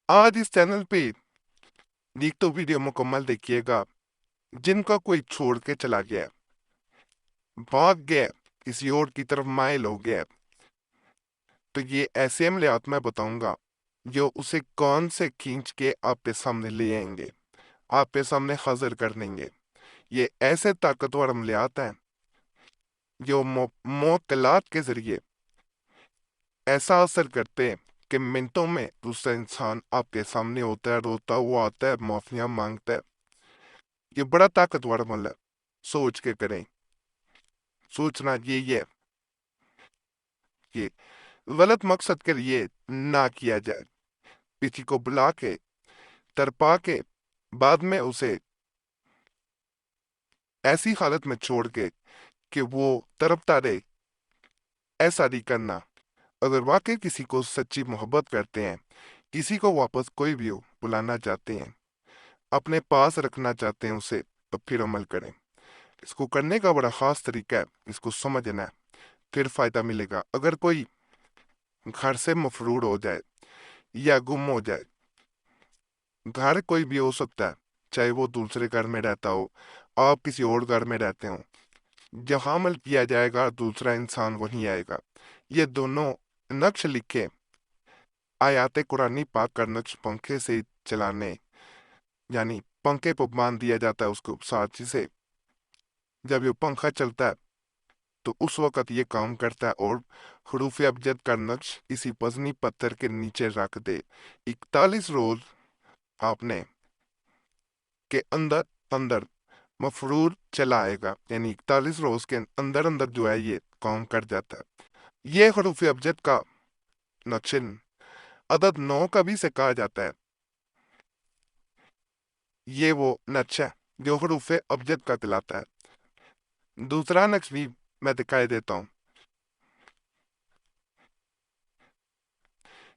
आज इस चैनल पे एक तो वीडियो मुकम्मल देखिएगा। जिनका कोई छोड़ के चला गया, भाग गया, किसी और की तरफ माइल हो गया, तो ये ऐसे अमलियात मैं बताऊंगा जो उसे कौन से खींच के आपके सामने ले आएंगे, आपके सामने हाजिर कर देंगे। ये ऐसे ताकतवर अमलियात हैं जो मोतलात के जरिए ऐसा असर करते हैं कि मिनटों में दूसरा इंसान आपके सामने होता है, रोता हुआ आता है, माफिया मांगता है। ये बड़ा ताकतवर अमल है। सोच के करें। सोचना ये है कि गलत मकसद के लिए ना किया जाए। किसी को बुला के, तरपा के, बाद में उसे ऐसी हालत में छोड़ के कि वो तड़पता रहे, ऐसा नहीं करना। अगर वाकई किसी को सच्ची मोहब्बत करते हैं, किसी को वापस कोई भी हो बुलाना चाहते हैं, अपने पास रखना चाहते हैं उसे, तो फिर अमल करें। इसको करने का बड़ा खास तरीका है, इसको समझना है, फिर फायदा मिलेगा। अगर कोई घर से मफरूर हो जाए या गुम हो जाए, घर कोई भी हो सकता है, चाहे वो दूसरे घर में रहता हो, आप किसी और घर में रहते हो, जहां अमल किया जाएगा दूसरा इंसान वहीं आएगा। ये दोनों नक्श लिखे आयात कुरानी पाक का नक्श पंखे से चलाने, यानी पंखे पर बांध दिया जाता है उसको साथी से। जब ये पंखा चलता है तो उस वक्त ये काम करता है। और हरूफ अबजद का नक्श इसी वजनी पत्थर के नीचे रख दे। 41 रोज आपने के अंदर अंदर मफरूर चला आएगा, यानी 41 रोज के अंदर अंदर जो है ये काम कर जाता है। ये हरूफ अबजद का नक्शन अदद 9 का भी से कहा जाता है। ये वो नक्श है जो हरूफ अबजद का कहलाता है। दूसरा नक्श भी मैं दिखाई देता हूँ।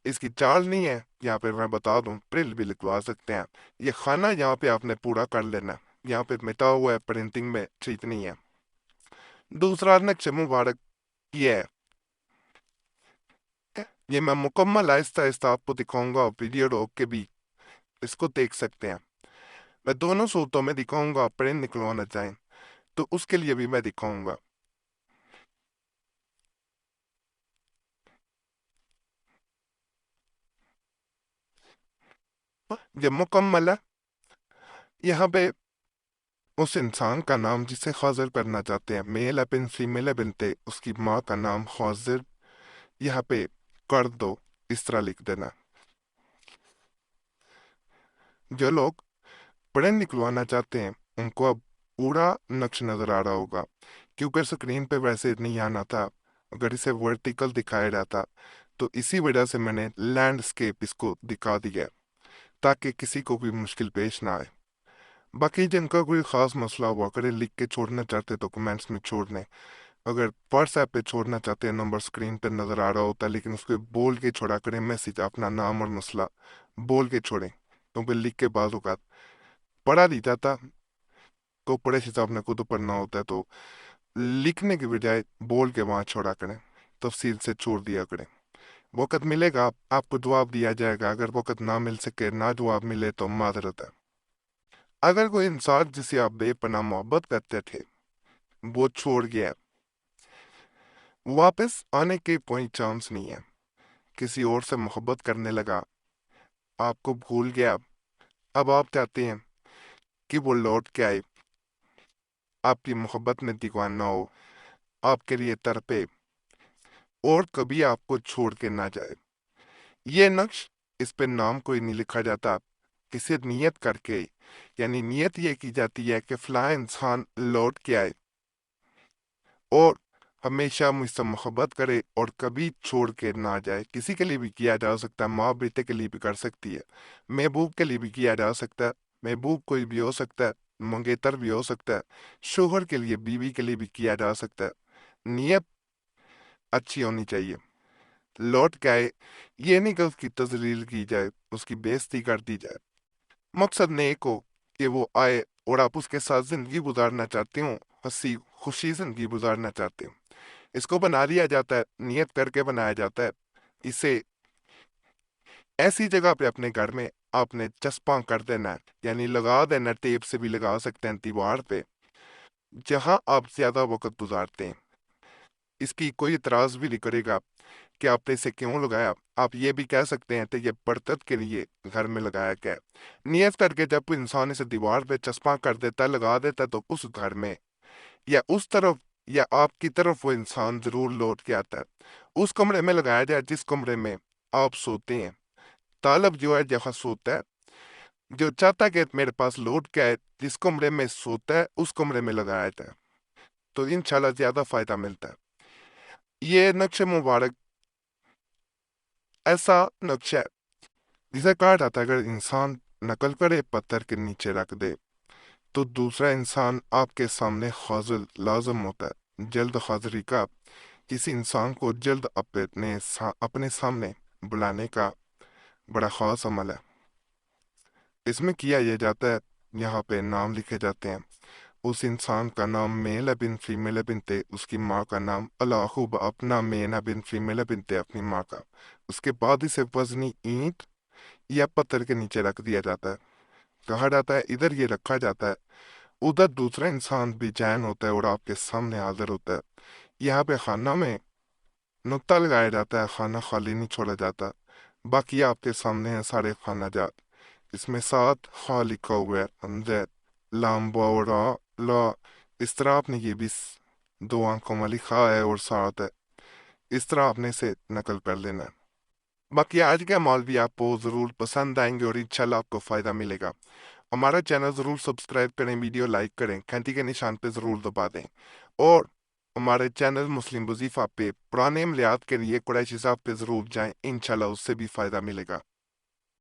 इसकी चाल नहीं है, यहाँ पे मैं बता दूं, प्रिंट भी लिखवा सकते हैं। ये खाना यहाँ पे आपने पूरा कर लेना है। यहाँ पे मिटा हुआ है, प्रिंटिंग में ठीक नहीं है। दूसरा नक्श मुबारक ये है। ये मैं मुकम्मल आहिस्ता आहिस्ता आपको दिखाऊंगा, वीडियो रोक के भी इसको देख सकते हैं। मैं दोनों सूरतों में दिखाऊंगा, प्रिंट निकलवाना चाहें तो उसके लिए भी मैं दिखाऊंगा। ये मुकम्मल है। यहाँ पे उस इंसान का नाम जिसे हाजिर करना चाहते हैं, मेल है बिन फीमेल है बिनते, उसकी माँ का नाम हाजिर यहाँ पे कर दो। इस तरह लिख देना। जो लोग प्रिंट निकलवाना चाहते हैं उनको अब पूरा नक्श नजर आ रहा होगा, क्योंकि स्क्रीन पे वैसे नहीं आना था। अगर इसे वर्टिकल दिखाया जाता तो इसी वजह से मैंने लैंडस्केप इसको दिखा दिया, ताकि किसी को भी मुश्किल पेश ना आए। बाकी जिनका कोई खास मसला हुआ करे, लिख के छोड़ना चाहते तो कमेंट्स में छोड़ दें। अगर व्हाट्सएप पे छोड़ना चाहते हैं, नंबर स्क्रीन पे नजर आ रहा होता है, लेकिन उसको बोल के छोड़ा करें। मैसेज अपना नाम और मसला बोल के छोड़ें, क्योंकि लिख के बाद औकात पढ़ा नहीं जाता। को पढ़े हिसाब ने खुद पढ़ना होता है, तो लिखने की बजाय बोल के वहां छोड़ा करें, तफसील से छोड़ दिया करें। वक़्त मिलेगा आपको जवाब दिया जाएगा। अगर वक़्त ना मिल सके, ना जवाब मिले, तो माजरत है। अगर कोई इंसान जिसे आप बेपनाह मोहब्बत करते थे वो छोड़ गया, वापस आने के कोई चांस नहीं है। किसी और से मोहब्बत करने लगा, आपको भूल गया, अब आप चाहते हैं कि वो लौट के आए, आपकी मोहब्बत में दीवाना हो, आपके लिए तड़पे और कभी आपको छोड़ के ना जाए। ये नक्श, इस पे नाम कोई नहीं लिखा जाता, किसी नियत करके, यानी नियत ये की जाती है कि फलां इंसान लौट के आए और हमेशा मुझसे मोहब्बत करे और कभी छोड़ के ना जाए। किसी के लिए भी किया जा सकता है, माँ बेटे के लिए भी कर सकती है, महबूब के लिए भी किया जा सकता है। महबूब कोई भी हो सकता है, मंगेतर भी हो सकता है, शोहर के लिए, बीवी के लिए भी किया जा सकता है। नियत अच्छी होनी चाहिए। लौट के आए, ये नहीं कि उसकी तजलील की जाए, उसकी बेइज्जती कर दी जाए। मकसद नेक हो कि वो आए और आप उसके साथ जिंदगी गुजारना चाहते हो, हंसी खुशी जिंदगी गुजारना चाहते हो। इसको बना दिया जाता है, नियत करके बनाया जाता है। इसे ऐसी जगह पे अपने घर में आपने चस्पा कर देना है, यानी लगा देना, टेप से भी लगा सकते हैं दीवार पे, जहां आप ज्यादा वक्त गुजारते हैं। इसकी कोई इतराज भी नहीं करेगा कि आपने इसे क्यों लगाया। आप ये भी कह सकते हैं कि ये बरकत के लिए घर में लगाया गया है। नियत करके जब इंसान इसे दीवार पे चस्पा कर देता है, लगा देता है, तो उस घर में या उस तरफ या आपकी तरफ वो इंसान जरूर लौट के आता है। उस कमरे में लगाया जाए जिस कमरे में आप सोते हैं। तालब जो है जहाँ सोता है, जो चाहता है कि मेरे पास लौट के आए, जिस कमरे में सोता है उस कमरे में लगाया जाए, तो इंशाल्लाह ज्यादा फायदा मिलता है। ये नक्शे मुबारक ऐसा नक्शा है जिसे कहा जाता है अगर इंसान नकल करे पत्थर के नीचे रख दे तो दूसरा इंसान आपके सामने हाजिर लाजम होता है। जल्द हाजिरी का, किसी इंसान को जल्द अपने सामने बुलाने का बड़ा खास अमल है। इसमें किया यह जाता है, यहाँ पे नाम लिखे जाते हैं। उस इंसान का नाम मेल है बिन फीमेल है बिनते उसकी माँ का नाम, अलाहुब अपना मेन है बिन फीमेल है बिनते अपनी माँ का। उसके बाद इसे वजनी ईंट या पत्थर के नीचे रख दिया जाता है। कहा जाता है इधर ये रखा जाता है, उधर दूसरा इंसान भी जैन होता है और आपके सामने हाजिर होता है। यहाँ पे खाना में नुक्ता लगाया जाता है, खाना खाली नहीं छोड़ा जाता। बाकी आपके सामने है सारे खाना जात। इसमें साथ खा लिखा हुआ है, अंदर लाम बोरा ला। इस तरह आपने ये भी दो आंखों वाली खा है और साथ है, इस तरह आपने इसे नकल कर लेना है। बाकी आज का मॉल भी आपको जरूर पसंद आएंगे और इंशाल्लाह आपको फायदा मिलेगा। हमारा चैनल जरूर सब्सक्राइब करें, वीडियो लाइक करें, घंटी के निशान पे जरूर दबा दें। और हमारे चैनल मुस्लिम वजीफा पे पुराने अमलियात के लिए कुरैशी साहब पे जरूर जाएं, इंशाल्लाह उससे भी फायदा मिलेगा।